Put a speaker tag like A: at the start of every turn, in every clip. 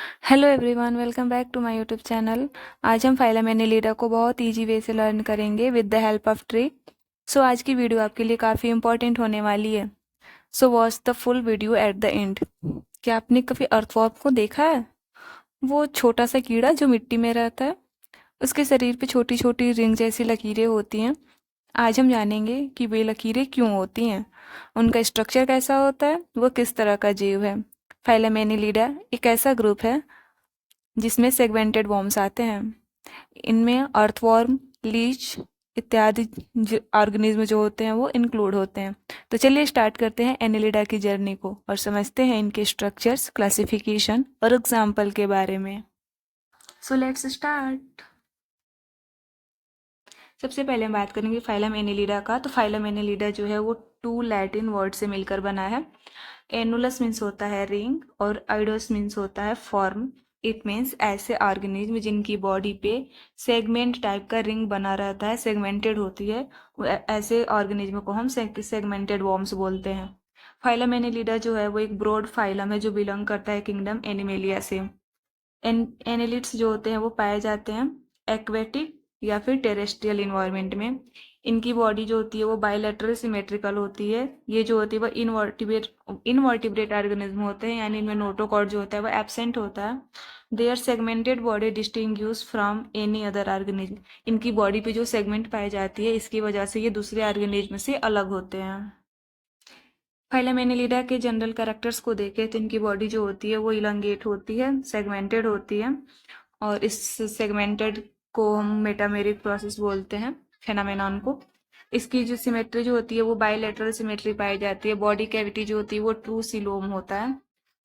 A: Hello everyone, welcome back to my YouTube channel. आज हम phylum Annelida को बहुत इजी वे से लर्न करेंगे with the help of tree. So आज की वीडियो आपके लिए काफ़ी इंपॉर्टेंट होने वाली है। So watch the full video at the end. क्या आपने कभी अर्थवॉर्म को देखा है? वो छोटा सा कीड़ा जो मिट्टी में रहता है। उसके शरीर पे छोटी छोटी रिंग जैसी लकीरें होती हैं। आज हम जानेंगे कि वे लकीरें क्यों होती हैं, उनका स्ट्रक्चर कैसा होता है, वो किस तरह का जीव है। फाइलम एनिलिडा एक ऐसा ग्रुप है जिसमें सेगमेंटेड वॉर्म्स आते हैं। इनमें अर्थवॉर्म, लीच इत्यादि ऑर्गेनिज्म जो होते हैं वो इंक्लूड होते हैं। तो चलिए स्टार्ट करते हैं एनिलिडा की जर्नी को और समझते हैं इनके स्ट्रक्चर्स, क्लासिफिकेशन और एग्जाम्पल के बारे में। So let's start. सबसे पहले हम बात करेंगे फाइलम एनिलिडा का। तो फाइलम एनिलिडा जो है वो टू लैटिन वर्ड से मिलकर बना है। एनुलस मीन्स होता है रिंग और आइडोस मीन्स होता है फॉर्म। इट मीन्स ऐसे ऑर्गेनिज्म जिनकी बॉडी पे सेगमेंट टाइप का रिंग बना रहता है, सेगमेंटेड होती है, ऐसे ऑर्गेनिज्म को हम सेगमेंटेड वॉर्म्स बोलते हैं। फाइलम एनिलिडा जो है वो एक ब्रॉड फाइलम है जो बिलोंग करता है किंगडम एनिमेलिया से। एनिलिड्स जो होते हैं वो पाए जाते हैं एक्वेटिक या फिर टेरेस्ट्रियल इन्वायरमेंट में। इनकी बॉडी जो होती है वो बायलैटरल सिमेट्रिकल होती है। ये जो होती है वो इनवर्टिब्रेट ऑर्गेनिज्म होते हैं, यानी इनमें नोटोकॉर्ड जो होता है वो एब्सेंट होता है। There segmented body distinguish from any other organism. इनकी बॉडी पे जो सेगमेंट पाई जाती है इसकी वजह से ये दूसरे ऑर्गेनिज्म से अलग होते हैं। फाइलम एनिलिडा के जनरल कैरेक्टर्स को देखें तो इनकी बॉडी जो होती है वो इलंगेट होती है, सेगमेंटेड होती है। और इस सेगमेंटेड को हम मेटामेरिक प्रोसेस बोलते हैं, फेनामेनॉन को। इसकी जो सिमेट्री जो होती है वो बायलैटरल सिमेट्री पाई जाती है। बॉडी कैविटी जो होती है वो ट्रू सिलोम होता है।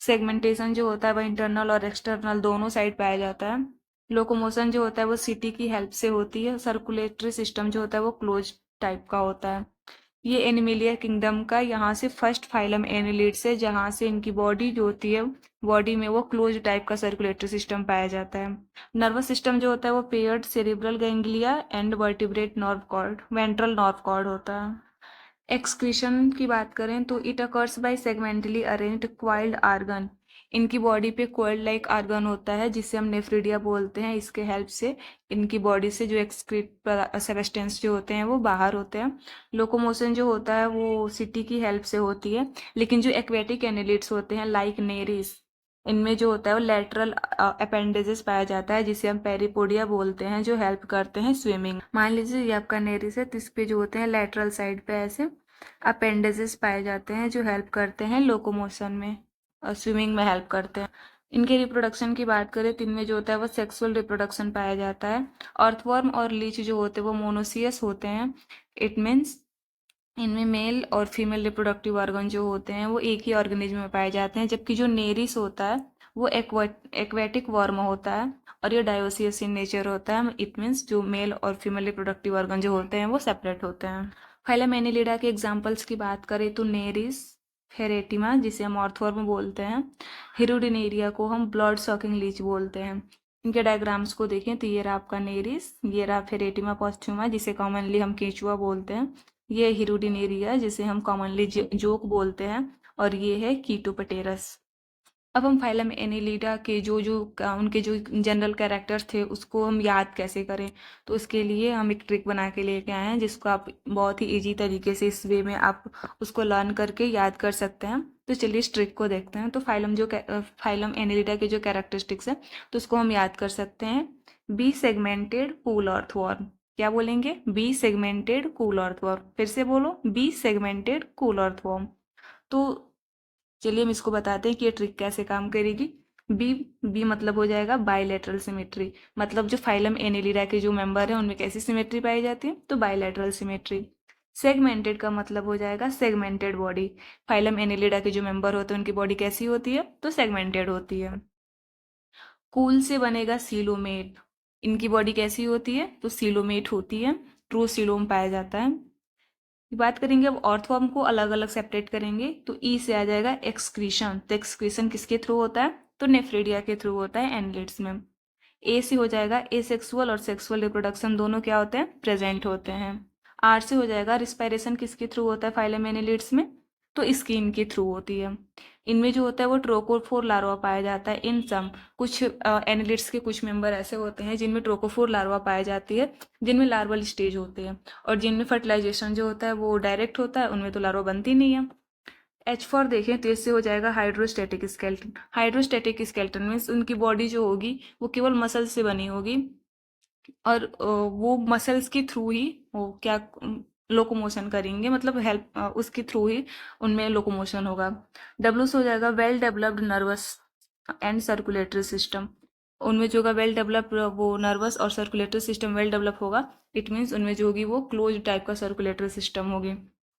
A: सेगमेंटेशन जो होता है वह इंटरनल और एक्सटर्नल दोनों साइड पाया जाता है। लोकोमोशन जो होता है वो सीटी की हेल्प से होती है। सर्कुलेटरी सिस्टम जो होता है वो क्लोज टाइप का होता है। ये एनिमेलिया किंगडम का यहाँ से फर्स्ट फाइलम एनिलिड्स है जहाँ से इनकी बॉडी जो होती है, बॉडी में वो क्लोज टाइप का सर्कुलेटरी सिस्टम पाया जाता है। नर्वस सिस्टम जो होता है वो paired cerebral ganglia and vertebrate nerve cord, ventral nerve cord होता है। एक्सक्रीशन की बात करें तो it occurs by segmentally arranged coiled organ. इनकी बॉडी पे कोइल्ड लाइक आर्गन होता है जिसे हम नेफ्रिडिया बोलते हैं। इसके हेल्प से इनकी बॉडी से जो एक्सक्रीट सबस्टेंस जो होते हैं वो बाहर होते हैं। लोकोमोशन जो होता है वो सिटी की हेल्प से होती है। लेकिन जो एक्वेटिक एनिलिड्स होते हैं लाइक नेरिस, इनमें जो होता है वो लेटरल अपेंडेजेस पाया जाता है जिसे हम पेरिपोडिया बोलते हैं, जो हेल्प करते हैं स्विमिंग। मान लीजिए ये आपका नेरिस है तो इस पे जो होते हैं लेटरल साइड पे ऐसे अपेंडेजेस पाए जाते हैं जो हेल्प करते हैं लोकोमोशन में और स्विमिंग में हेल्प करते हैं। इनके रिप्रोडक्शन की बात करें तो इनमें जो होता है वो सेक्सुअल रिप्रोडक्शन पाया जाता है। अर्थवर्म और लीच जो होते हैं वो मोनोसियस होते हैं। इट मीन्स इनमें मेल और फीमेल रिप्रोडक्टिव ऑर्गन जो होते हैं वो एक ही ऑर्गेनिज्म में पाए जाते हैं। जबकि जो नेरिस होता है वो एक्वेटिक वर्म होता है और ये डायोसियस इन नेचर होता है। इट मीन्स जो मेल और फीमेल रिप्रोडक्टिव ऑर्गन जो होते हैं वो सेपरेट होते हैं। फाइलम एनिलिडा के एग्जाम्पल्स की बात करें तो नेरिस, फेरेटिमा जिसे हम ऑर्थवर्म बोलते हैं, हिरुडिनेरिया को हम ब्लड सॉकिंग लीच बोलते हैं। इनके डायग्राम्स को देखें तो ये रहा आपका नेरिस, ये रहा फेरेटिमा पॉस्ट्यूमा जिसे कॉमनली हम केचुआ बोलते हैं, ये हिरुडिनेरिया जिसे हम कॉमनली जोक बोलते हैं, और ये है कीटोपटेरस। अब हम फाइलम एनिलिडा के उनके जो जनरल कैरेक्टर्स थे उसको हम याद कैसे करें, तो उसके लिए हम एक ट्रिक बना के लेके आए हैं जिसको आप बहुत ही इजी तरीके से इस वे में आप उसको लर्न करके याद कर सकते हैं। तो चलिए इस ट्रिक को देखते हैं। तो फाइलम एनिलिडा के जो कैरेक्टरिस्टिक्स हैं तो उसको हम याद कर सकते हैं। B segmented cool earthworm. क्या बोलेंगे? B segmented cool earthworm. फिर से बोलो, बी सेगमेंटेड कूल अर्थवर्म। तो चलिए हम इसको बताते हैं कि ये ट्रिक कैसे काम करेगी। बी बी मतलब हो जाएगा बायलैटरल सिमेट्री। मतलब जो फाइलम एनिलिडा के जो मेंबर हैं उनमें कैसी सिमेट्री पाई जाती है? तो बायलैटरल सिमेट्री। सेगमेंटेड का मतलब हो जाएगा सेगमेंटेड बॉडी। फाइलम एनिलिडा के जो मेंबर होते हैं उनकी बॉडी कैसी होती है? तो सेगमेंटेड होती है। कूल से बनेगा सीलोमेट। इनकी बॉडी कैसी होती है? तो सीलोमेट होती है, ट्रू सीलोम पाया जाता है। बात करेंगे अब ऑर्थवर्म को अलग अलग सेपरेट करेंगे तो ई से आ जाएगा एक्सक्रीशन। तो एक्सक्रीशन किसके थ्रू होता है? तो नेफ्रिडिया के थ्रू होता है एनलिड्स में। ए से हो जाएगा एसेक्सुअल और सेक्सुअल रिप्रोडक्शन दोनों क्या होते हैं? प्रेजेंट होते हैं। आर से हो जाएगा रिस्पायरेशन किसके थ्रू होता है फाइलम एनिलिड्स में? तो स्किन के थ्रू होती है। इनमें जो होता है वो ट्रोकोफोर लार्वा पाया जाता है इन सम। कुछ एनालिट्स के कुछ मेंबर ऐसे होते हैं जिनमें ट्रोकोफोर लार्वा पाई जाती है, जिनमें लार्वल स्टेज होते हैं, और जिनमें फर्टिलाइजेशन जो होता है वो डायरेक्ट होता है, उनमें तो लार्वा बनती नहीं है। एच फॉर देखें तो इससे हो जाएगा hydrostatic skeleton. Hydrostatic skeleton means उनकी बॉडी जो होगी वो केवल मसल से बनी होगी, और वो मसल्स के थ्रू ही वो क्या लोकोमोशन करेंगे, मतलब हेल्प उसके थ्रू ही उनमें लोकोमोशन होगा। डब्ल्यू से हो जाएगा well developed nervous and circulatory system. उनमें जो होगा वेल डेवलप, वो नर्वस और सर्कुलेटरी सिस्टम वेल डेवलप होगा, इट मीन्स उनमें जो होगी वो क्लोज टाइप का सर्कुलेटरी सिस्टम होगी।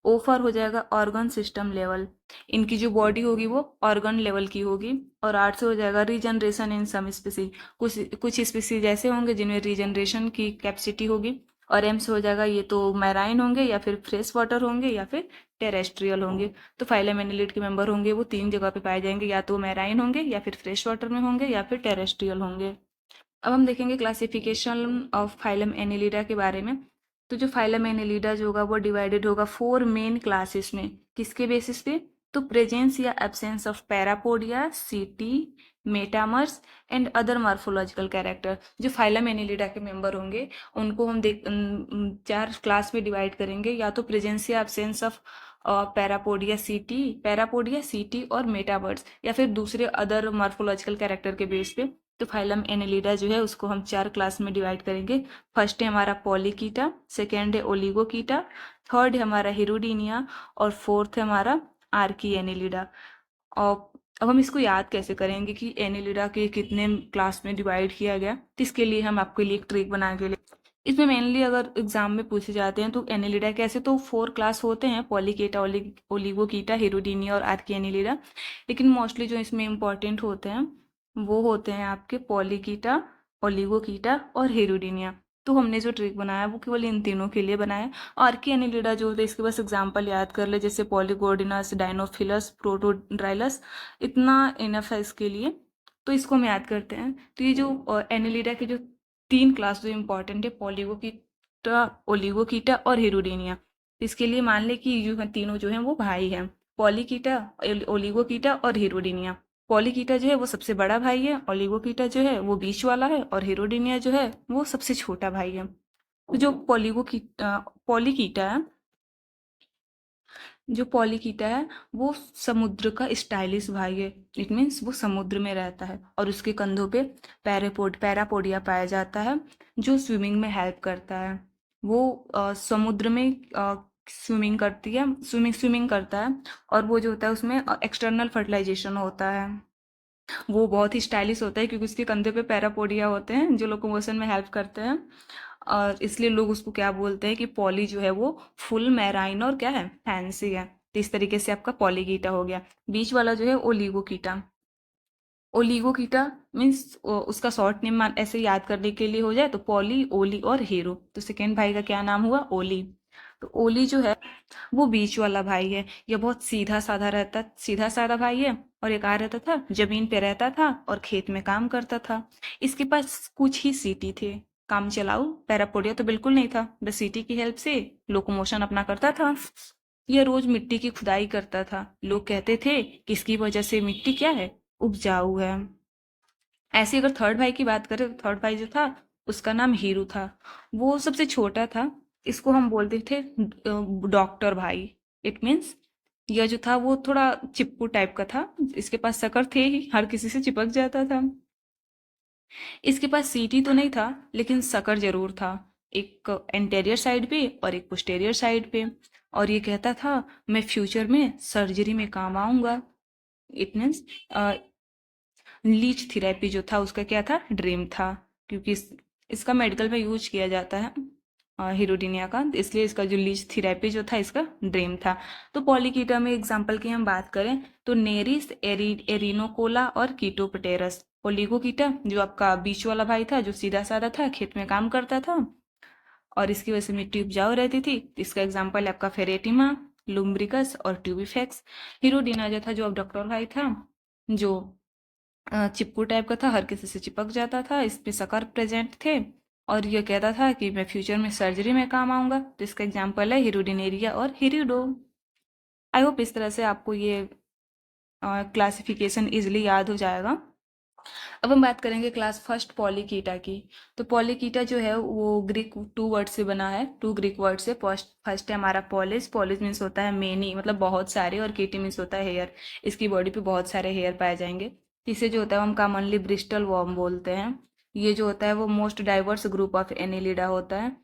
A: ओ फॉर हो जाएगा ऑर्गन सिस्टम लेवल। इनकी जो बॉडी होगी वो ऑर्गन लेवल की होगी। और आर से हो जाएगा रीजनरेशन इन सम स्पीसीज। कुछ कुछ स्पीसीज ऐसे होंगे जिनमें रीजनरेशन की कैपेसिटी होगी। और एम से हो जाएगा ये तो मैराइन होंगे या फिर फ्रेश वाटर होंगे या फिर टेरेस्ट्रियल होंगे। तो फाइलम एनालिड के मेंबर होंगे वो तीन जगह पे पाए जाएंगे, या तो मैराइन होंगे या फिर फ्रेश वाटर में होंगे या फिर टेरेस्ट्रियल होंगे। अब हम देखेंगे क्लासिफिकेशन ऑफ फाइलम एनिलिडा के बारे में। तो जो फाइलम एनिलिडा जो होगा वो डिवाइडेड होगा फोर मेन क्लासेस में। किसके बेसिस पे? तो प्रेजेंस या एब्सेंस ऑफ पैरापोडिया, सीटी, metamers and other morphological character. जो फाइलम एनिलिडा के मेंबर होंगे उनको हम चार क्लास में डिवाइड करेंगे, या तो प्रेजेंस या एब्सेंस ऑफ पैरापोडिया सीटी और मेटावर्ड्स, या फिर दूसरे अदर मॉर्फोलॉजिकल कैरेक्टर के बेस पे। तो फाइलम एनिलिडा जो है उसको हम चार क्लास में डिवाइड करेंगे। फर्स्ट है हमारा पॉलीकीटा, सेकेंड है ओलिगोकीटा, थर्ड है हमारा हिरुडीनिया, और फोर्थ है हमारा आर्की एनिलिडा। और अब हम इसको याद कैसे करेंगे कि एनिलिडा के कितने क्लास में डिवाइड किया गया, तो इसके लिए हम आपके लिए एक ट्रिक बना के ले। इसमें मेनली अगर एग्जाम में पूछे जाते हैं तो एनिलिडा कैसे, तो फोर क्लास होते हैं, पॉलीकेटा, ओलिगोकीटा, हिरुडीनिया और आर्की एनिलिडा। लेकिन मोस्टली जो इसमें इंपॉर्टेंट होते हैं वो होते हैं आपके पॉलीकीटा, ओलिगोकीटा और हिरुडीनिया। तो हमने जो ट्रिक बनाया वो केवल इन तीनों के लिए बनाया है। आर्की एनिलिडा जो होता है इसके बस एग्जाम्पल याद कर ले, जैसे पॉलीगोडिनस, डाइनोफिलस, प्रोटोड्राइलस, इतना इनफ है इसके लिए। तो इसको हम याद करते हैं। तो ये जो एनिलिडा के जो तीन क्लास जो इंपॉर्टेंट है, पॉलीगोकीटा, ओलिगोकीटा और हिरुडीनिया। इसके लिए मान ले कि जो तीनों जो हैं वो भाई हैं, पॉलीकीटा, ओलिगोकीटा और हिरुडीनिया। पॉलीकीटा जो है वो सबसे बड़ा भाई है, ओलिगोकीटा जो है वो बीच वाला है, और हिरुडीनिया जो है वो सबसे छोटा भाई है। तो जो पॉलीकीटा है, जो पॉलीकीटा है वो समुद्र का स्टाइलिश भाई है। इट मीन्स वो समुद्र में रहता है, और उसके कंधों पे पैरापोडिया पाया जाता है जो स्विमिंग में हेल्प करता है। वो समुद्र में स्विमिंग करती है, स्विमिंग करता है, और वो जो होता है उसमें एक्सटर्नल फर्टिलाइजेशन होता है। वो बहुत ही स्टाइलिश होता है क्योंकि उसके कंधे पे पैरापोडिया होते हैं जो लोकोमोशन में हेल्प करते हैं, और इसलिए लोग उसको क्या बोलते हैं कि पॉली जो है वो फुल मैराइन और क्या है, फैंसी है। तो इस तरीके से आपका पॉलीकीटा हो गया। बीच वाला जो है ओलिगोकीटा। ओलिगोकीटा मीन्स उसका शॉर्ट नेम ऐसे याद करने के लिए हो जाए तो पॉली, ओली और हीरो। तो सेकेंड भाई का क्या नाम हुआ? ओली। तो ओली जो है वो बीच वाला भाई है। यह बहुत सीधा साधा भाई है, और एक आ रहता था, जमीन पे रहता था और खेत में काम करता था। इसके पास कुछ ही सीटी थे, काम चलाऊ। पैरापोडिया तो बिल्कुल नहीं था, बस सीटी की हेल्प से लोकोमोशन अपना करता था। यह रोज मिट्टी की खुदाई करता था। लोग कहते थे कि इसकी वजह से मिट्टी क्या है, उपजाऊ है। ऐसे अगर थर्ड भाई की बात करें तो थर्ड भाई जो था उसका नाम हीरू था। वो सबसे छोटा था। इसको हम बोलते थे डॉक्टर भाई। इट मीन्स यह जो था वो थोड़ा चिप्पू टाइप का था। इसके पास शक्कर थे ही, हर किसी से चिपक जाता था। इसके पास सीटी तो नहीं था लेकिन शक्कर जरूर था, एक एंटेरियर साइड पे और एक पोस्टेरियर साइड पे। और ये कहता था मैं फ्यूचर में सर्जरी में काम आऊंगा। इट मीन्स लीच थेरेपी जो था उसका क्या था, ड्रीम था, क्योंकि इसका मेडिकल में यूज किया जाता है हीरोडिनिया का, तो इसलिए इसका जो लीच थेरेपी जो था इसका ड्रीम था। तो पॉलीकीटा में एग्जाम्पल की हम बात करें तो नेरिस, एरिनोकोला और कीटोपटेरस। ओलिगोकीटा जो आपका बीच वाला भाई था जो सीधा साधा था, खेत में काम करता था और इसकी वजह से मिट्टी उपजाऊ रहती थी। इसका एग्जाम्पल है आपका फेरेटिमा, लुम्ब्रिकस और ट्यूबिफेक्स। हीरोडिना जो था जो अब डॉक्टर भाई था, जो चिपकू टाइप का था, हर किसी से चिपक जाता था, इसमें शकर प्रेजेंट थे, और ये कहता था कि मैं फ्यूचर में सर्जरी में काम आऊंगा। तो इसका एग्जाम्पल है हिरुडिनेरिया और हिरिडो। आई होप इस तरह से आपको ये क्लासिफिकेशन इजीली याद हो जाएगा। अब हम बात करेंगे क्लास फर्स्ट पॉलीकीटा की। तो पॉलीकीटा जो है वो ग्रीक 2 वर्ड से बना है, 2 ग्रीक वर्ड से। फर्स्ट फर्स्ट है हमारा पॉलिस। पॉलिस मीन्स होता है मेनी, मतलब बहुत सारे, और कीटी मीन्स होता है हेयर। इसकी बॉडी पे बहुत सारे हेयर पाए जाएंगे। इसे जो होता है हम कॉमनली ब्रिस्टल वॉर्म बोलते हैं। ये जो होता है वो most diverse group of Annelida होता है।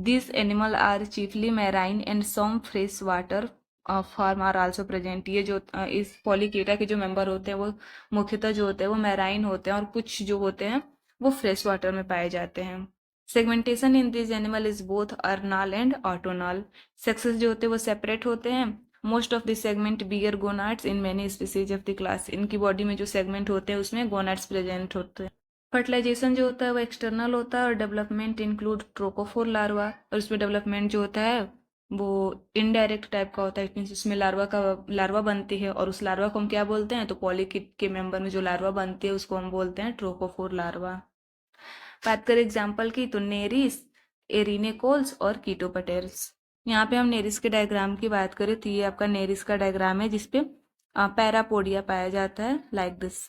A: This animal are chiefly marine and some fresh water form are also present. ये जो इस पॉलीकीटा के जो मेंबर होते हैं वो मुख्यतः जो होते हैं वो मैराइन होते हैं, और कुछ जो होते हैं वो फ्रेश वाटर में पाए जाते हैं। Segmentation in this animal is both internal and external. Sexes जो होते हैं वो सेपरेट होते हैं। Most of the segment bear gonads in many species of the class. इनकी बॉडी में जो सेगमेंट होते हैं उसमें गोनाड्स प्रेजेंट होते हैं। फर्टिलाइजेशन जो होता है वो एक्सटर्नल होता है, और डेवलपमेंट इंक्लूड ट्रोकोफोर लार्वा। और उसमें डेवलपमेंट जो होता है वो इनडायरेक्ट टाइप का होता है। इट मीन्स उसमें लार्वा बनती है, और उस लार्वा को हम क्या बोलते हैं, तो पॉलीकिट के मेंबर में जो लार्वा बनती है उसको हम बोलते हैं ट्रोकोफोर लार्वा। बात करें एग्जाम्पल की, तो नेरिस, एरिनेकोल्स और कीटोपटेल्स। यहाँ पे हम नेरिस के डायग्राम की बात करें तो ये आपका नेरिस का डायग्राम है जिसपे पैरापोडिया पाया जाता है, लाइक दिस।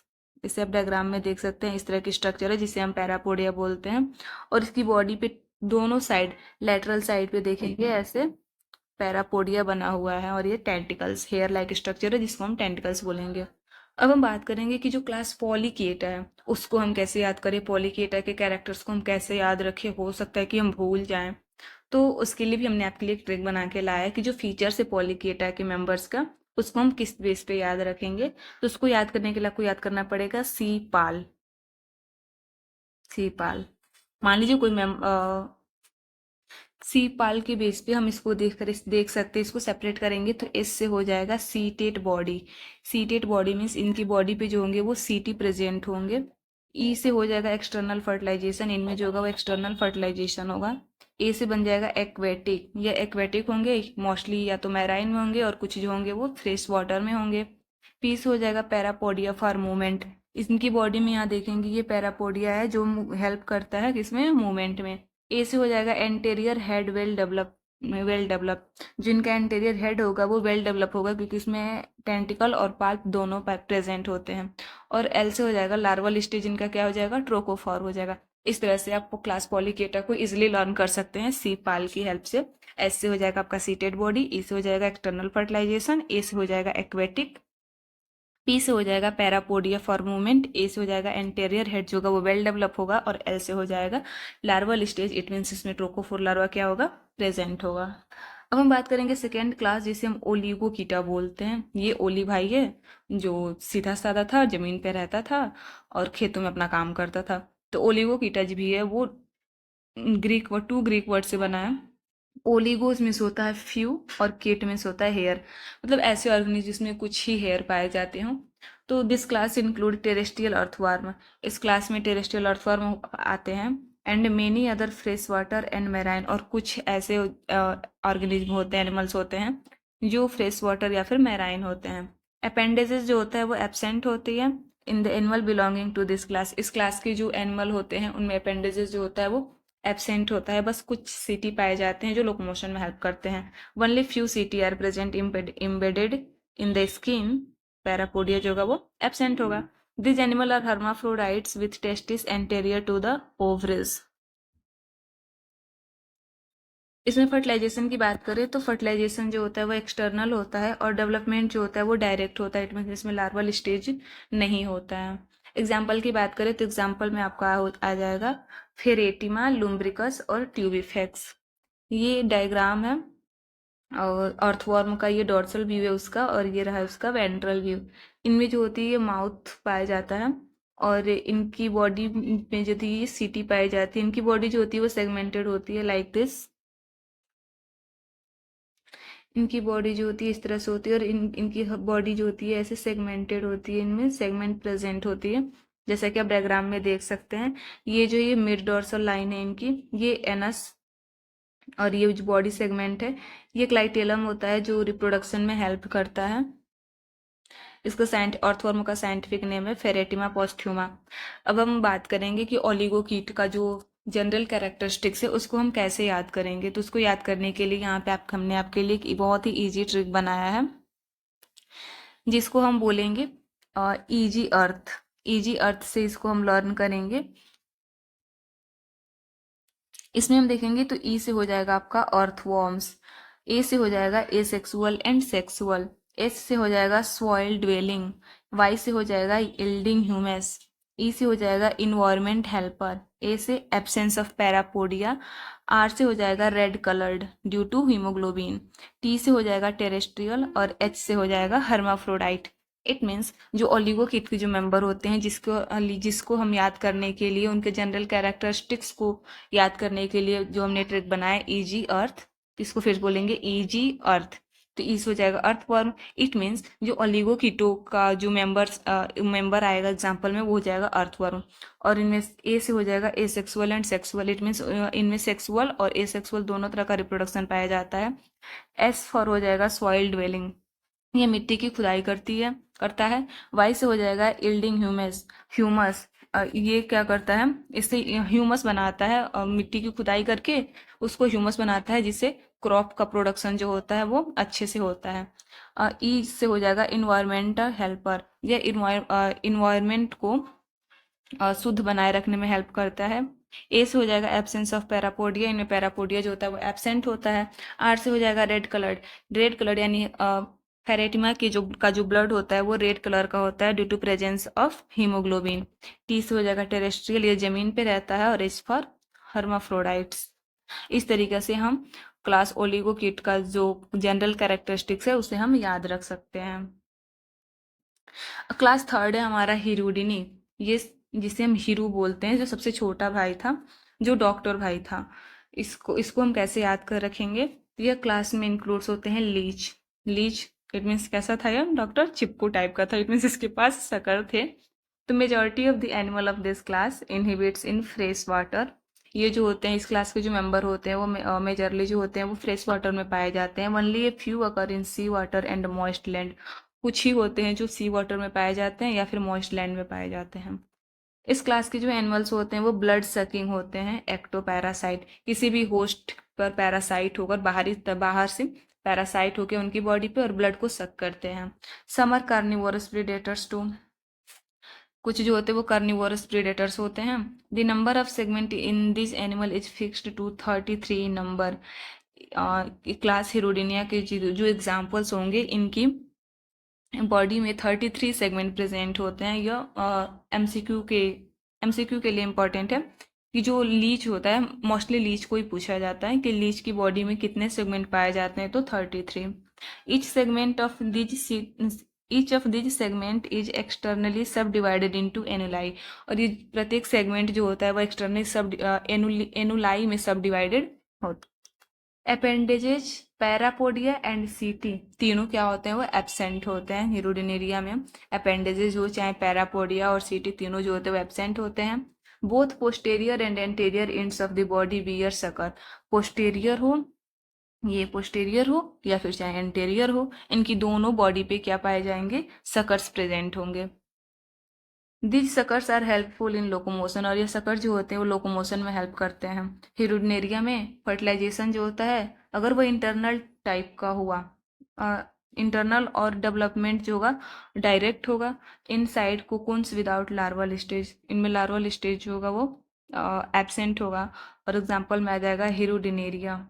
A: इसे आप डायग्राम में देख सकते हैं, इस तरह की स्ट्रक्चर है जिसे हम पैरापोडिया बोलते हैं। और इसकी बॉडी पे दोनों साइड, लेटरल साइड पे देखेंगे ऐसे पैरापोडिया बना हुआ है, और ये टेंटिकल्स, हेयर लाइक स्ट्रक्चर है जिसको हम टेंटिकल्स बोलेंगे। अब हम बात करेंगे कि जो क्लास पॉलीकेटा है उसको हम कैसे याद करें, पॉलीकेटा के कैरेक्टर्स को हम कैसे याद रखें, हो सकता है कि हम भूल जाएं। तो उसके लिए भी हमने आपके लिए एक ट्रिक बना के लाया है कि जो फीचर्स है पॉलीकेटा के मेंबर्स का उसको हम किस बेस पे याद रखेंगे। तो उसको याद करने के लिए आपको याद करना पड़ेगा सी पाल। सी पाल, मान लीजिए कोई सी पाल के बेस पे हम इसको देख सकते हैं। इसको सेपरेट करेंगे तो एस से हो जाएगा CTET body. CTET body means इनकी बॉडी पे जो होंगे वो सीटी प्रेजेंट होंगे। ई से हो जाएगा एक्सटर्नल फर्टिलाइजेशन, इनमें जो होगा वो एक्सटर्नल फर्टिलाइजेशन होगा। ए से बन जाएगा एक्वेटिक, ये एक्वेटिक होंगे मोस्टली, या तो मैराइन में होंगे और कुछ जो होंगे वो फ्रेश वाटर में होंगे। पी से हो जाएगा पैरापोडिया फॉर मूवमेंट। इनकी बॉडी में यहाँ देखेंगे ये पैरापोडिया है जो हेल्प करता है किसमें, मूवमेंट में। ए से हो जाएगा एंटेरियर हेड वेल डेवलप। जिनका एंटेरियर हेड होगा वो वेल डेवलप होगा क्योंकि इसमें टेंटिकल और पाल्प दोनों प्रेजेंट होते हैं। और एल से हो जाएगा लार्वल स्टेज, इनका क्या हो जाएगा, ट्रोकोफोर हो जाएगा। इस तरह से आप क्लास पॉलीकेटा को इजिली लर्न कर सकते हैं सी पाल की हेल्प से। एस से हो जाएगा आपका सीटेड बॉडी, ई से हो जाएगा एक्सटर्नल फर्टिलाइजेशन, ए से हो जाएगा एक्वेटिक, पी से हो जाएगा पैरापोडिया फॉर मूवमेंट, ए से हो जाएगा एंटेरियर हेड जो होगा वो वेल डेवलप होगा, और एल से हो जाएगा लार्वल स्टेज। इट मीन्स इसमें ट्रोकोफोर लार्वा क्या होगा, प्रेजेंट होगा। अब हम बात करेंगे सेकेंड क्लास जिसे हम ओलिगोकीटा बोलते हैं। ये ओली भाई है जो सीधा साधा था, जमीन पे रहता था और खेतों में अपना काम करता था। तो ओलिगोकीटा जो भी है वो ग्रीक वर्ड, 2 ग्रीक वर्ड से बना है। ओलिगोस मीन्स होता है फ्यू, और केट मीन्स होता है हेयर, मतलब ऐसे ऑर्गेनिज्म जिसमें कुछ ही हेयर पाए जाते हों। तो this class include terrestrial earthworm. इस क्लास में टेरेस्ट्रियल अर्थवर्म आते हैं, and many other fresh water and marine. और कुछ ऐसे ऑर्गेनिज्म होते हैं, एनिमल्स होते हैं जो फ्रेश वाटर या फिर मैराइन होते हैं। अपेंडेजेस जो होता है वो एब्सेंट होती है in the animal belonging to this class. इस क्लास के जो एनिमल होते हैं उनमें अपेंडेजेस जो होता है वो एब्सेंट होता है, बस कुछ सीटी पाए जाते हैं जो लोकोमोशन में हेल्प करते हैं। Only few setae are present embedded in the skin. Parapodia जो होगा वो एब्सेंट होगा। This animal are hermaphrodites with testis anterior to the ovaries. इसमें फर्टिलाइजेशन की बात करें तो फर्टिलाइजेशन जो होता है वो एक्सटर्नल होता है, और डेवलपमेंट जो होता है वो डायरेक्ट होता है। इट मीन इसमें लार्वल स्टेज नहीं होता है। एग्जाम्पल की बात करें तो एग्जाम्पल में आपका आ जाएगा फेरेटिमा, लुम्ब्रिकस और ट्यूबिफेक्स। ये डायग्राम है, और अर्थवर्म का ये डॉर्सल व्यू है उसका, और ये रहा उसका वेंट्रल व्यू। इनमें जो होती है ये माउथ पाया जाता है, और इनकी बॉडी में जो थी ये सीटी पाई जाती है। इनकी बॉडी जो होती है वो सेगमेंटेड होती है, लाइक दिस। इनकी बॉडी जो होती है इस तरह से होती है, और इनकी बॉडी जो होती है ऐसे सेगमेंटेड होती है, इनमें सेगमेंट प्रेजेंट होती है, जैसा कि आप डायग्राम में देख सकते हैं। ये मिड डॉर्सल लाइन है इनकी, ये एनस, और ये जो बॉडी सेगमेंट है ये क्लाइटेलम होता है जो रिप्रोडक्शन में हेल्प करता है। इसका अर्थवर्म का साइंटिफिक नेम है फेरेटिमा पोस्ट्यूमा। अब हम बात करेंगे कि ओलिगोकीट का जो जनरल कैरेक्टरिस्टिक्स है उसको हम कैसे याद करेंगे। तो उसको याद करने के लिए यहाँ पे हमने आपके लिए एक बहुत ही ईजी ट्रिक बनाया है। जिसको हम बोलेंगे ईजी अर्थ। ईजी अर्थ से इसको हम लर्न करेंगे। इसमें हम देखेंगे तो ई से हो जाएगा आपका अर्थवॉर्म्स, ए से हो जाएगा एसेक्सुअल एंड सेक्सुअल, एस से हो जाएगा सॉइल ड्वेलिंग, वाई से हो जाएगा यील्डिंग ह्यूमस, ई से हो जाएगा इन्वायरमेंट हेल्पर, ए से एब्सेंस ऑफ पैरापोडिया, आर से हो जाएगा red coloured due to haemoglobin, T से हो जाएगा टेरेस्ट्रियल और एच से हो जाएगा हर्माफ्रोडाइट। इट मीन्स जो ओलिगोकिट के जो मेंबर होते हैं, जिसको हम याद करने के लिए उनके जनरल कैरेक्टरिस्टिक्स को याद करने के लिए जो हमने ट्रिक बनाया ईजी अर्थ, इसको फिर बोलेंगे ईजी अर्थ। तो इस हो जाएगा अर्थवर्म। इट मीन्स जो ओलिगोकीटो का जो मेंबर आएगा एग्जांपल में वो हो जाएगा अर्थवर्म। और इनमें ए से हो जाएगा asexual and sexual. It means इनमें सेक्सुअल और एसेक्सुअल दोनों तरह का रिप्रोडक्शन पाया जाता है। एस फॉर हो जाएगा सॉइल ड्वेलिंग, ये मिट्टी की खुदाई करता है। वाई से हो जाएगा यील्डिंग ह्यूमस, ह्यूमस ये क्या करता है, इससे ह्यूमस बनाता है और मिट्टी की खुदाई करके उसको ह्यूमस बनाता है, जिससे क्रॉप का प्रोडक्शन जो होता है वो अच्छे से होता है। ई से हो जाएगा इन्वायरमेंटल हेल्पर, ये इन्वायरमेंट को शुद्ध बनाए रखने में हेल्प करता है। ए से हो जाएगा एब्सेंस ऑफ पैरापोडिया, इनमें पैरापोडिया जो होता है वो एब्सेंट होता है। आर से हो जाएगा रेड कलर्ड, रेड कलर्ड यानी फेरेटिमा की जो ब्लड होता है वो रेड कलर का होता है due to presence of haemoglobin. T से हो जाएगा टेरेस्ट्रियल, ये जमीन पे रहता है। और एच फॉर हर्माफ्रोडाइट्स। इस तरीके से हम क्लास ओलिगोकिट का जो जनरल कैरेक्टरिस्टिक्स है उसे हम याद रख सकते हैं। क्लास थर्ड है हमारा हिरुडिनी, ये जिसे हम हिरू बोलते हैं, जो सबसे छोटा भाई था, जो डॉक्टर भाई था। इसको हम कैसे याद कर रखेंगे? यह क्लास में इंक्लूड्स होते हैं लीच। लीच इट मीन्स कैसा था? यह डॉक्टर चिपकू टाइप का था। इट मीन्स इसके पास शक्कर थे। तो majority of the animal of this class inhibits in fresh water. ये जो होते हैं इस क्लास के जो मेंबर होते हैं वो मेजरली जो होते हैं वो फ्रेश वाटर में पाए जाते हैं। Only a few occur in sea water and moist land. कुछ ही होते हैं जो सी वाटर में पाए जाते हैं या फिर मॉइस्ट लैंड में पाए जाते हैं। इस क्लास के जो एनिमल्स होते हैं वो ब्लड सकिंग होते हैं, एक्टोपैरासाइट। किसी भी होस्ट पर पैरासाइट होकर बाहर से पैरासाइट होकर उनकी बॉडी पे और ब्लड को सक करते हैं। Some are carnivorous predators too, कुछ जो होते हैं वो कार्निवोरस प्रीडेटर्स होते हैं। The number of segment in this animal is fixed to 33 number. Class Hirudinea के जो एग्जाम्पल्स होंगे इनकी बॉडी में 33 सेगमेंट प्रेजेंट होते हैं। यह एमसीक्यू के लिए इम्पॉर्टेंट है कि जो लीच होता है, मोस्टली लीच को ही पूछा जाता है कि लीच की बॉडी में कितने सेगमेंट पाए जाते हैं, तो 33। Each of these segment is externally सब डिवाइडेड इनटू एनुलाई। और ये प्रत्येक सेगमेंट जो होता है वो एक्सटर्नली सब एनुलाई में सब डिवाइडेड होता है। अपेंडेजेज पैरापोडिया एंड सीटी तीनों क्या होते हैं? वो एब्सेंट होते हैं हिरोडिनेरिया में। अपेंडेजेज हो चाहे पैरापोडिया और सीटी तीनों जो होते हैं वो एब्सेंट होते हैं। Both posterior and anterior ends of the body bear sucker. Posterior हो, ये पोस्टेरियर हो या फिर चाहे एंटेरियर हो, इनकी दोनों बॉडी पे क्या पाए जाएंगे? सकर्स प्रेजेंट होंगे। These suckers are helpful in locomotion. और ये सकर्स जो होते हैं वो लोकोमोशन में हेल्प करते हैं। हिरुडिनेरिया में फर्टिलाइजेशन जो होता है अगर वो इंटरनल टाइप का हुआ, इंटरनल और डेवलपमेंट जो होगा डायरेक्ट होगा। Inside cocoons without larval stage, इनमें लार्वल स्टेज जो होगा वो एब्सेंट होगा। और एग्जाम्पल में आ जाएगा हिरुडिनेरिया।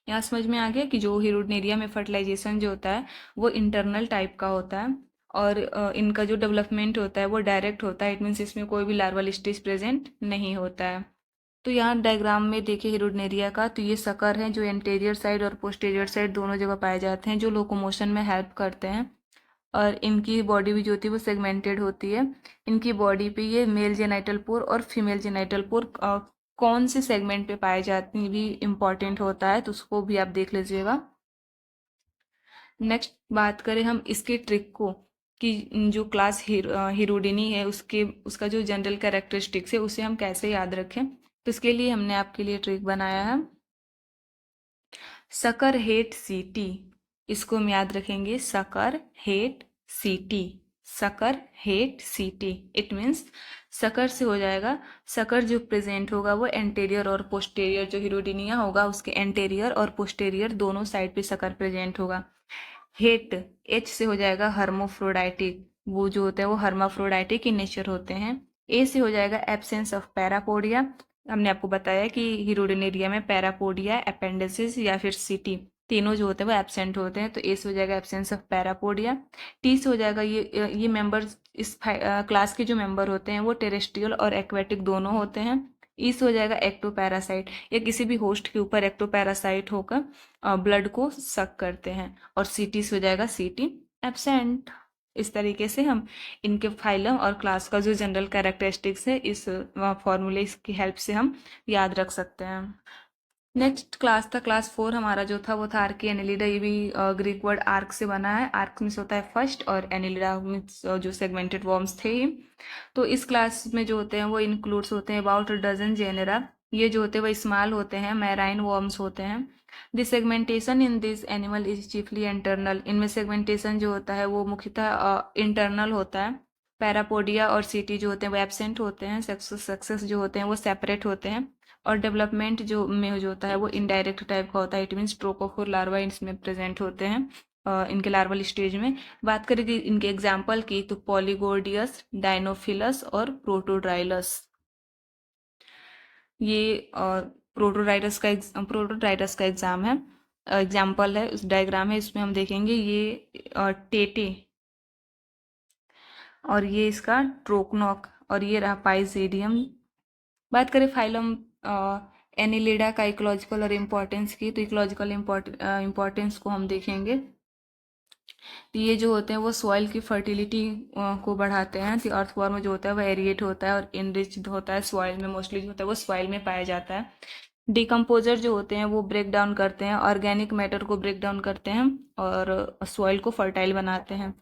A: यहाँ समझ में आ गया कि जो हिरुडिनेरिया में फर्टिलाइजेशन जो होता है वो इंटरनल टाइप का होता है और इनका जो डेवलपमेंट होता है वो डायरेक्ट होता है। इट मीन्स इसमें कोई भी लार्वल स्टेज प्रेजेंट नहीं होता है। तो यहाँ डायग्राम में देखिए हिरुडिनेरिया का, तो ये सकर हैं जो एंटेरियर साइड और पोस्टेरियर साइड दोनों जगह पाए जाते हैं, जो लोकोमोशन में हेल्प करते हैं। और इनकी बॉडी भी जो होती है वो सेगमेंटेड होती है। इनकी बॉडी पे ये मेल जेनाइटल पोर और फीमेल जेनाइटल पोर कौन से सेगमेंट पे पाए जाते हैं भी इम्पॉर्टेंट होता है, तो उसको भी आप देख लीजिएगा। नेक्स्ट बात करें हम इसके ट्रिक को कि जो क्लास हिरोडिनी है उसका जो जनरल कैरेक्टरिस्टिक्स है उसे हम कैसे याद रखें। तो इसके लिए हमने आपके लिए ट्रिक बनाया है सकर हेट सीटी। इसको हम याद रखेंगे सकर हेट सीटी, सकर हेट सीटी। इट मीन्स सकर से हो जाएगा, सकर जो प्रेजेंट होगा वो एंटेरियर और पोस्टेरियर, जो हिरोडिनिया होगा उसके एंटेरियर और पोस्टेरियर दोनों साइड पे सकर प्रेजेंट होगा। हेट, एच से हो जाएगा हर्मोफ्रोडाइटिक, वो जो होते हैं वो हर्माफ्रोडाइटिक इन नेचर होते हैं। ए से हो जाएगा एब्सेंस ऑफ पैरापोडिया, हमने आपको बताया कि हीरोडिनेरिया में पैरापोडिया, अपेंडिसिस या फिर सीटी तीनों जो होते हैं वो एब्सेंट होते हैं, तो ए से हो जाएगा एब्सेंस ऑफ पैरापोडिया। टी से हो जाएगा ये मेंबर्स इस क्लास के जो मेंबर होते हैं वो टेरेस्ट्रियल और एक्वेटिक दोनों होते हैं। ई से हो जाएगा एक्टोपैरासाइट, या किसी भी होस्ट के ऊपर एक्टोपैरासाइट होकर ब्लड को सक करते हैं। और सीटी से हो जाएगा सीटी एब्सेंट। इस तरीके से हम इनके फाइलम और क्लास का जो जनरल कैरेक्टरिस्टिक्स है इस फॉर्मूले की हेल्प से हम याद रख सकते हैं। नेक्स्ट क्लास था क्लास 4 हमारा जो था वो था आर्की एनिलिडा, ये भी ग्रीक वर्ड आर्क से बना है। आर्क मीन्स होता है फर्स्ट और एनिलिडा मीन्स जो सेगमेंटेड वर्म्स थे। तो इस क्लास में जो होते हैं वो इंक्लूड्स होते हैं अबाउट डजन जेनेरा, ये जो होते हैं वो स्मॉल होते हैं, मैराइन वर्म्स होते हैं। This segmentation in this animal is chiefly internal, इनमें सेगमेंटेशन जो होता है वो मुख्यतः इंटरनल होता है। पैरापोडिया और सीटी जो होते हैं वो एब्सेंट होते हैं, सक्सेस जो होते हैं वो सेपरेट होते हैं। और डेवलपमेंट जो होता है वो इनडायरेक्ट टाइप का होता है, इट मीन्स ट्रोकोफोर लार्वा इसमें प्रेजेंट होते हैं इनके लार्वल स्टेज में। बात करें कि इनके एग्जाम्पल की तो पॉलीगोडियस, डायनोफिलस और प्रोटोड्राइलस, ये प्रोटोड्राइलस का एग्जाम है, एग्जाम्पल है, उस डायग्राम है, इसमें हम देखेंगे ये टेटे, और ये इसका ट्रोकनॉक, और ये रहा पाइजेडियम। बात करें फाइलम एनिलिडा का इकोलॉजिकल और इम्पोर्टेंस की, तो इकोलॉजिकल इम्पोर्टेंस को हम देखेंगे। तो ये जो होते हैं वो सॉइल की फर्टिलिटी को बढ़ाते हैं। तो अर्थवॉर्म जो होता है वो एरिएट होता है और इनरिच्ड होता है सॉइल में, मोस्टली जो होता है वो सॉइल में पाया जाता है। डिकम्पोजर जो होते हैं वो ब्रेक डाउन करते हैं, ऑर्गेनिक मैटर को ब्रेक डाउन करते हैं और सॉइल को फर्टाइल बनाते हैं।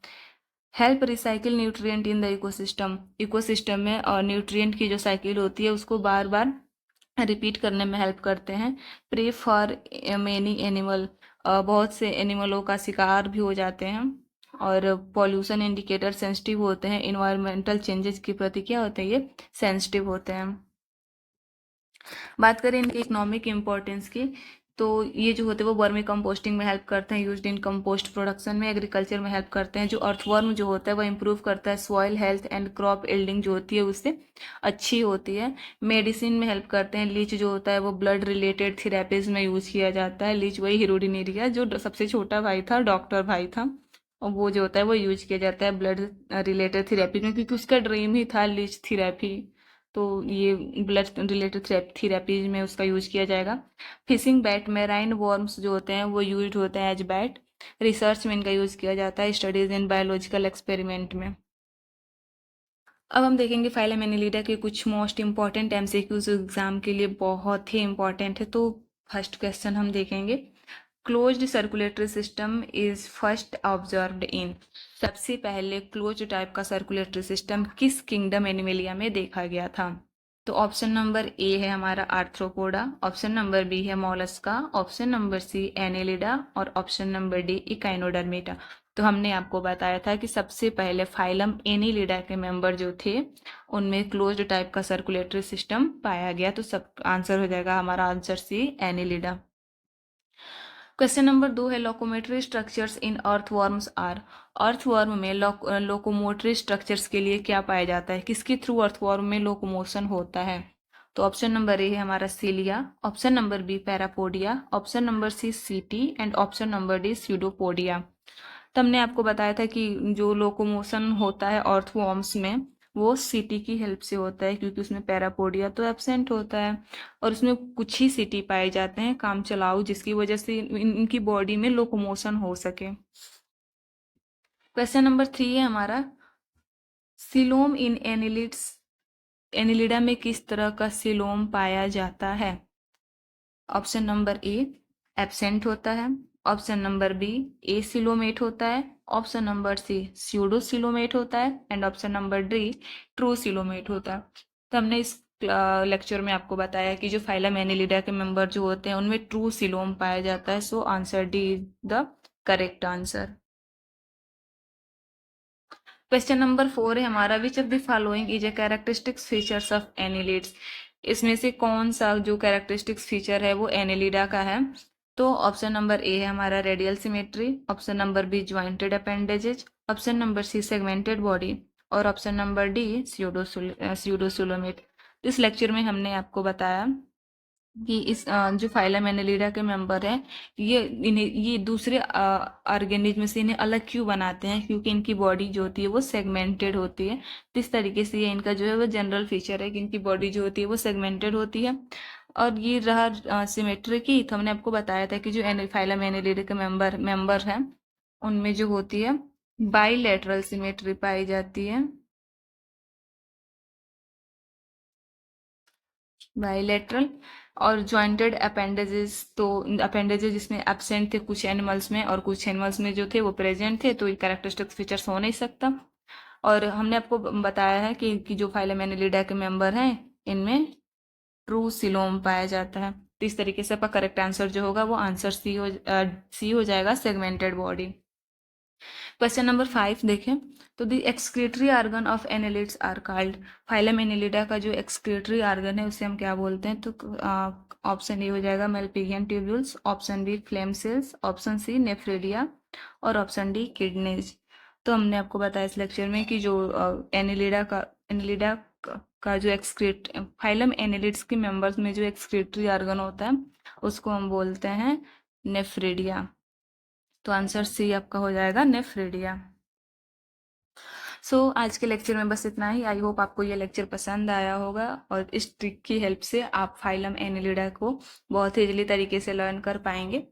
A: Help recycle nutrient in the ecosystem, ecosystem में और न्यूट्रिएंट की जो साइकिल होती है उसको बार बार रिपीट करने में हेल्प करते हैं। प्रे फॉर मेनी एनिमल, बहुत से एनिमलों का शिकार भी हो जाते हैं। और पॉल्यूशन इंडिकेटर सेंसिटिव होते हैं, इन्वायरमेंटल चेंजेस के प्रति क्या होते हैं ये सेंसिटिव होते हैं। बात करें इनके इकोनॉमिक इम्पोर्टेंस की, तो ये जो होते हैं वो वर्मी कंपोस्टिंग में हेल्प करते हैं, यूज्ड इन कंपोस्ट प्रोडक्शन में, एग्रीकल्चर में हेल्प करते हैं। जो अर्थवर्म जो होता है वो इम्प्रूव करता है soil health and crop yielding जो होती है उससे अच्छी होती है। मेडिसिन में हेल्प करते हैं, लीच जो होता है वो ब्लड रिलेटेड थेरेपीज में यूज किया जाता है। लीच वही हीरोडिनेरिया जो सबसे छोटा भाई था, डॉक्टर भाई था, और वो जो होता है वो यूज किया जाता है ब्लड रिलेटेड थेरेपी में, क्योंकि उसका ड्रीम ही था लीच थेरेपी, तो ये ब्लड रिलेटेड थेरेपीज में उसका यूज किया जाएगा। फिशिंग बैट, मेराइन वर्म्स जो होते हैं वो यूज होते हैं एज बैट, रिसर्च में इनका यूज किया जाता है, स्टडीज इन बायोलॉजिकल एक्सपेरिमेंट में। अब हम देखेंगे फाइलम एनिलिडा के कुछ मोस्ट इंपॉर्टेंट एमसीक्यूज एग्जाम के लिए बहुत ही इंपॉर्टेंट है। तो फर्स्ट क्वेश्चन हम देखेंगे, closed circulatory system is first observed in, सबसे पहले क्लोज्ड टाइप का सर्कुलेटरी सिस्टम किस किंगडम एनिमेलिया में देखा गया था? तो ऑप्शन नंबर ए है हमारा आर्थ्रोपोडा, ऑप्शन नंबर बी है Mollusca, option number C Annelida और ऑप्शन नंबर डी इकाइनोडर्मेटा। तो हमने आपको बताया था कि सबसे पहले फाइलम एनिलिडा के मेंबर जो थे उनमें क्लोज्ड टाइप का सर्कुलेटरी सिस्टम पाया गया, तो सब आंसर हो जाएगा हमारा answer C Annelida. Question number 2 है locomotory structures in earthworms are, earthworm में लोकोमोटरी स्ट्रक्चर्स के लिए क्या पाया जाता है, किसके थ्रू अर्थवर्म में लोकोमोशन होता है? तो ऑप्शन नंबर ए है हमारा cilia, option number B parapodia, option number C setae and option number D pseudopodia. तो हमने आपको बताया था कि जो लोकोमोशन होता है अर्थवर्म्स में वो सीटी की हेल्प से होता है, क्योंकि उसमें पैरापोडिया तो एब्सेंट होता है और उसमें कुछ ही सीटी पाए जाते हैं काम चलाऊ, जिसकी वजह से इनकी बॉडी में लोकोमोशन हो सके। क्वेश्चन नंबर 3 है हमारा, सिलोम इन एनिलिड्स, एनिलिडा में किस तरह का सिलोम पाया जाता है? ऑप्शन नंबर ए एब्सेंट होता है, ऑप्शन नंबर बी एसिलोमेट होता है, ऑप्शन नंबर सी स्यूडोसिलोमेट होता है and option number D true coelomate होता है। तो हमने इस लेक्चर में आपको बताया कि जो फाइलम एनिलिडा के मेंबर जो होते हैं उनमें ट्रू सिलोम पाया जाता है, so answer D is the correct answer. Question number 4 है हमारा, which of the following is a characteristics features of annelids, इसमें से कौन सा जो कैरेक्टरिस्टिक्स फीचर है वो एनिलिडा का है? तो ऑप्शन नंबर ए है हमारा radial symmetry, option number B jointed appendages, option number C segmented body और ऑप्शन नंबर डी स्यूडोसुलोमेट। इस लेक्चर में हमने आपको बताया कि इस जो फाइलम एनेलिडा के मेंबर हैं, ये दूसरे ऑर्गेनिज्म से इन्हें अलग क्यों बनाते हैं, क्योंकि इनकी बॉडी जो होती है वो सेगमेंटेड होती है। तो इस तरीके से ये इनका जो है वो जनरल फीचर है कि इनकी बॉडी जो होती है वो सेगमेंटेड होती है। और ये रहा सिमेट्री की, तो हमने आपको बताया था कि जो फाइलम एनेलिडा के मेंबर हैं उनमें जो होती है बाईलेटरल सिमेट्री पाई जाती है। बाईलेटरल और जॉइंटेड अपेंडेजेस, तो अपेंडेजेस जिसमें एब्सेंट थे कुछ एनिमल्स में और कुछ एनिमल्स में जो थे वो प्रेजेंट थे, तो ये कैरेक्टरिस्टिक फीचर्स हो नहीं सकता। और हमने आपको बताया है कि जो फाइलम एनेलिडा के मेंबर हैं इनमें ट्रू सिलोम पाया जाता है। तो इस तरीके से आपका करेक्ट आंसर जो होगा वो आंसर सी हो जाएगा, सेगमेंटेड बॉडी। क्वेश्चन नंबर 5 देखें, तो the excretory organ of annelids are called. Phylum Annelida का जो एक्सक्रीटरी आर्गन है उसे हम क्या बोलते हैं, तो ऑप्शन ए हो जाएगा Malpighian tubules, option B flame cells, option C nephridia और ऑप्शन डी किडनीज। तो हमने आपको बताया इस लेक्चर में कि जो एनेलिडा का जो एक्सक्रीट फाइलम एनेलिड्स के मेंबर्स में जो एक्सक्रीटरी आर्गन होता है उसको हम बोलते हैं नेफ्रेडिया। तो आंसर सी आपका हो जाएगा नेफ्रेडिया। आज के लेक्चर में बस इतना ही। आई होप आपको ये लेक्चर पसंद आया होगा और इस ट्रिक की हेल्प से आप फाइलम एनिलिडा को बहुत ही इजीली तरीके से लर्न कर पाएंगे।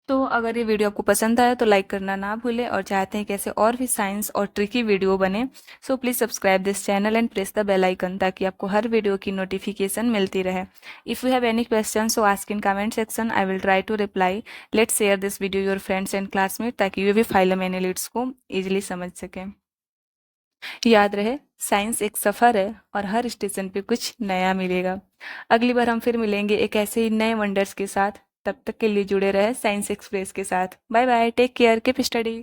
A: तो अगर ये वीडियो आपको पसंद आया तो लाइक करना ना भूलें, और चाहते हैं कैसे और भी साइंस और ट्रिकी वीडियो बने, so please subscribe this channel and press the bell icon ताकि आपको हर वीडियो की नोटिफिकेशन मिलती रहे। If you have any question so ask in comment section, I will try to reply. Let's share this video your friends and classmate ताकि वे भी phylum analytics को ईजिली समझ सकें। याद रहे, साइंस एक सफ़र है और हर स्टेशन पे कुछ नया मिलेगा। अगली बार हम फिर मिलेंगे एक ऐसे ही नए वंडर्स के साथ। तब तक के लिए जुड़े रहे साइंस एक्सप्रेस के साथ। Bye bye, take care, keep study.